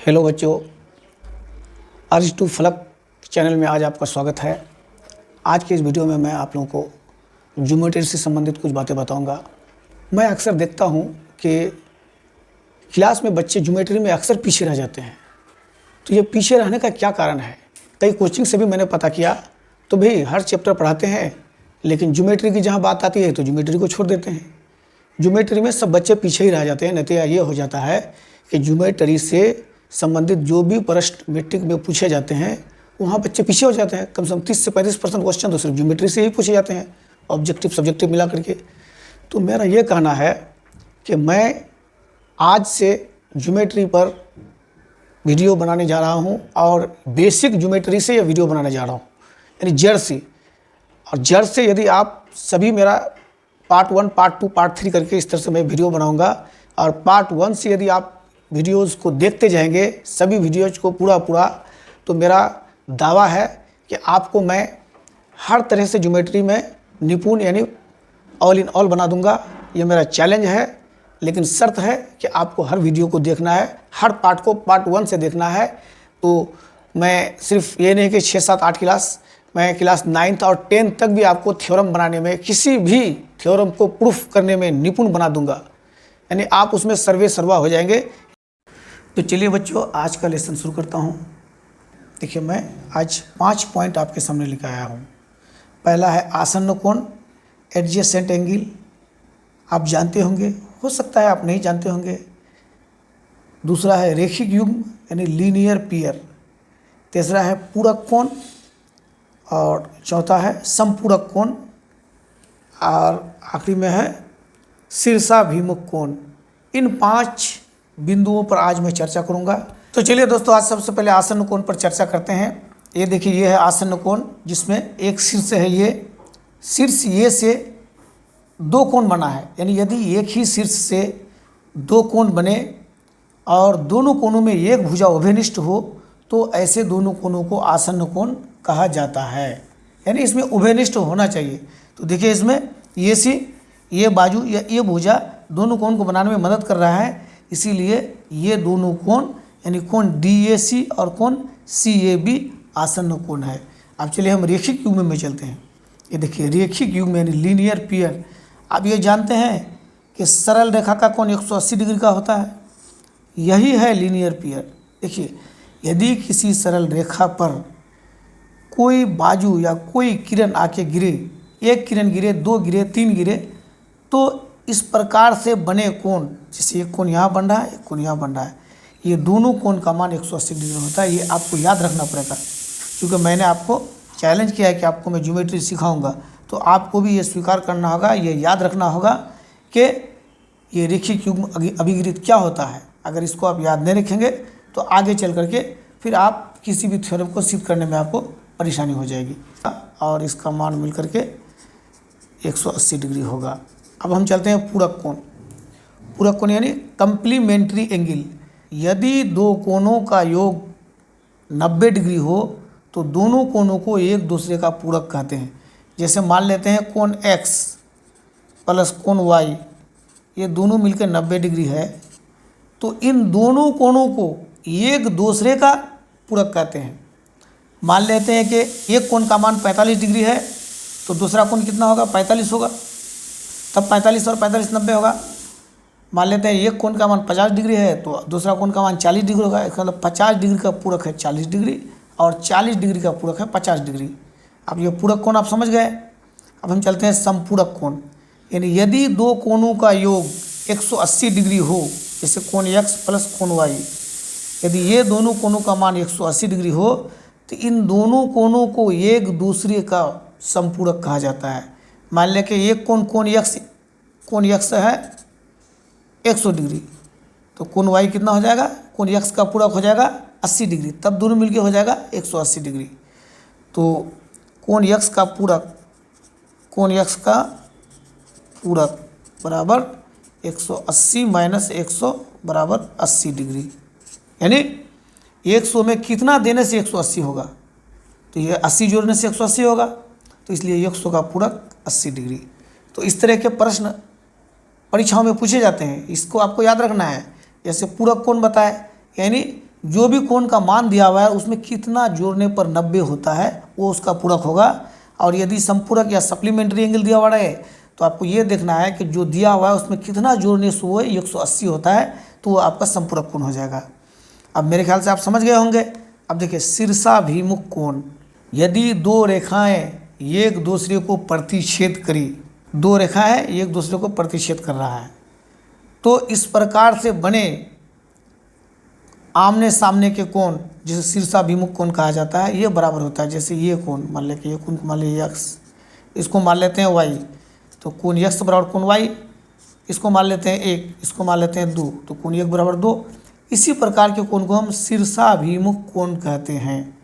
Hello बच्चों, urge to फलक channel में आज आपका स्वागत है। आज के इस वीडियो में मैं आप लोगों को ज्योमेट्री से संबंधित कुछ बातें बताऊंगा। मैं अक्सर देखता हूं कि क्लास में बच्चे ज्योमेट्री में अक्सर पीछे रह जाते हैं। तो ये पीछे रहने का क्या कारण है? कई कोचिंग से भी मैंने पता किया तो भाई हर चैप्टर पढ़ाते हैं, लेकिन ज्योमेट्री की जहाँ बात आती है तो ज्योमेट्री को छोड़ देते हैं। ज्योमेट्री में सब बच्चे पीछे ही रह जाते हैं। नतीजा ये हो जाता है कि ज्योमेट्री से संबंधित जो भी प्रश्न मैट्रिक में पूछे जाते हैं वहाँ बच्चे पीछे हो जाते हैं। कम से कम 30 से 35% क्वेश्चन तो सिर्फ ज्योमेट्री से ही पूछे जाते हैं, ऑब्जेक्टिव सब्जेक्टिव मिला करके। तो मेरा ये कहना है कि मैं आज से ज्योमेट्री पर वीडियो बनाने जा रहा हूँ और बेसिक ज्योमेट्री से ये वीडियो बनाने जा रहा हूँ, यानी जड़ से। और जड़ से यदि आप सभी मेरा पार्ट 1, पार्ट 2, पार्ट 3 करके इस तरह से मैं वीडियो बनाऊँगा, और पार्ट 1 से यदि आप वीडियोज़ को देखते जाएंगे, सभी वीडियोज़ को पूरा, तो मेरा दावा है कि आपको मैं हर तरह से ज्योमेट्री में निपुण यानी ऑल इन ऑल बना दूंगा। ये मेरा चैलेंज है, लेकिन शर्त है कि आपको हर वीडियो को देखना है, हर पार्ट को पार्ट 1 से देखना है। तो मैं सिर्फ ये नहीं कि 6, 7, 8 क्लास, मैं क्लास 9th और 10th तक भी आपको थ्योरम बनाने में, किसी भी थ्योरम को प्रूफ करने में निपुण बना दूंगा, यानी आप उसमें सर्वे सर्वा हो जाएंगे। तो चलिए बच्चों, आज का लेसन शुरू करता हूँ। देखिए, मैं आज 5 पॉइंट आपके सामने लेकर आया हूँ। पहला है आसन्न कोण, एडजेसेंट एंगल। आप जानते होंगे, हो सकता है आप नहीं जानते होंगे। दूसरा है रेखिक युग्म यानी लीनियर पियर। तीसरा है पूरक कोण, और चौथा है समपूरक कोण, और आखिरी में है शीर्षाभिमुख कोण। इन 5 बिंदुओं पर आज मैं चर्चा करूंगा। तो चलिए दोस्तों, आज सबसे पहले आसन्न कोण पर चर्चा करते हैं। ये देखिए, ये है आसन्न कोण, जिसमें एक शीर्ष है। ये शीर्ष ये से 2 कोण बना है, यानी यदि एक ही शीर्ष से 2 कोण बने और दोनों कोणों में एक भुजा उभयनिष्ठ हो तो ऐसे दोनों कोणों को आसन्न कोण कहा जाता है, यानी इसमें उभयनिष्ठ होना चाहिए। तो देखिए, इसमें ये सी, ये बाजू या ये भुजा दोनों कोण को बनाने में मदद कर रहा है, इसीलिए ये दोनों कोण यानी कोण DAC और कोण CAB आसन्न कोण है। अब चलिए हम रेखिक युग्म में चलते हैं। ये देखिए, रेखिक युग्म यानी लीनियर पियर। आप ये जानते हैं कि सरल रेखा का कोण 180 डिग्री का होता है, यही है लीनियर पियर। देखिए, यदि किसी सरल रेखा पर कोई बाजू या कोई किरण आके गिरे, एक किरण गिरे, 2 गिरे, 3 गिरे, तो इस प्रकार से बने कोण, जैसे एक कोण यहाँ बन रहा है, एक कोण यहाँ बन रहा है, ये दोनों कोण का मान 180 डिग्री होता है। ये आपको याद रखना पड़ेगा, क्योंकि मैंने आपको चैलेंज किया है कि आपको मैं ज्योमेट्री सिखाऊंगा, तो आपको भी ये स्वीकार करना होगा, ये याद रखना होगा कि ये रेखिक युग्म अभिगिरित क्या होता है। अगर इसको आप याद नहीं रखेंगे तो आगे चल करके फिर आप किसी भी थ्योरम को सिद्ध करने में आपको परेशानी हो जाएगी, और इसका मान मिल करके 180 डिग्री होगा। अब हम चलते हैं पूरक कोण। पूरक कोण यानी कंप्लीमेंट्री एंगल। यदि 2 कोणों का योग 90 डिग्री हो तो दोनों कोणों को एक दूसरे का पूरक कहते हैं। जैसे मान लेते हैं कोण X प्लस कोण Y, ये दोनों मिलकर 90 डिग्री है, तो इन दोनों कोणों को एक दूसरे का पूरक कहते हैं। मान लेते हैं कि एक कोण का मान 45 डिग्री है, तो दूसरा कोण कितना होगा? 45 होगा, तब 45 और 45 90 होगा। मान लेते हैं एक कोण का मान 50 डिग्री है, तो दूसरा कोण का मान 40 डिग्री होगा। इसका मतलब 50 डिग्री का पूरक है 40 डिग्री और 40 डिग्री का पूरक है 50 डिग्री। अब ये पूरक कोण आप समझ गए। अब हम चलते हैं समपूरक कोण, यानी यदि 2 कोणों का योग 180 डिग्री हो, जैसे कोण X प्लस कोण Y, यदि ये दोनों कोणों का मान 180 डिग्री हो तो इन दोनों कोणों को एक दूसरे का समपूरक कहा जाता है। मान लें कि एक कोण X है 100 डिग्री, तो कोण Y कितना हो जाएगा? कोण X का पूरक हो जाएगा 80 डिग्री, तब दोनों मिलके हो जाएगा 180 डिग्री। तो कोण X का पूरक बराबर 180 माइनस 100 बराबर 80 डिग्री, यानी 100 में कितना देने से 180 होगा? तो ये 80 जोड़ने से 180 होगा, तो इसलिए 100 का पूरक 80 डिग्री। तो इस तरह के प्रश्न परीक्षाओं में पूछे जाते हैं, इसको आपको याद रखना है। जैसे पूरक कोण बताए, यानी जो भी कोण का मान दिया हुआ है उसमें कितना जोड़ने पर 90 होता है वो उसका पूरक होगा। और यदि संपूरक या सप्लीमेंट्री एंगल दिया हुआ है तो आपको ये देखना है कि जो दिया हुआ है उसमें कितना जोड़ने से वो 180 होता है, तो वो आपका संपूरक कोण हो जाएगा। अब मेरे ख्याल से आप समझ गए होंगे। अब देखिए शीर्षाभिमुख कोण, यदि दो रेखाएं एक दूसरे को प्रतिच्छेद करी, दो रेखाएं एक दूसरे को प्रतिच्छेद कर रहा है, तो इस प्रकार से बने आमने सामने के कोण जिसे शीर्षाभिमुख कोण कहा जाता है, ये बराबर होता है। जैसे ये कोण मान लें कि ये कोण मान लीजिए x, इसको मान लेते हैं y, तो कोण x बराबर कोण y, इसको मान लेते हैं 1, इसको मान लेते हैं 2, तो कोण 1 बराबर 2। इसी प्रकार के कोण को हम शीर्षाभिमुख कोण कहते हैं।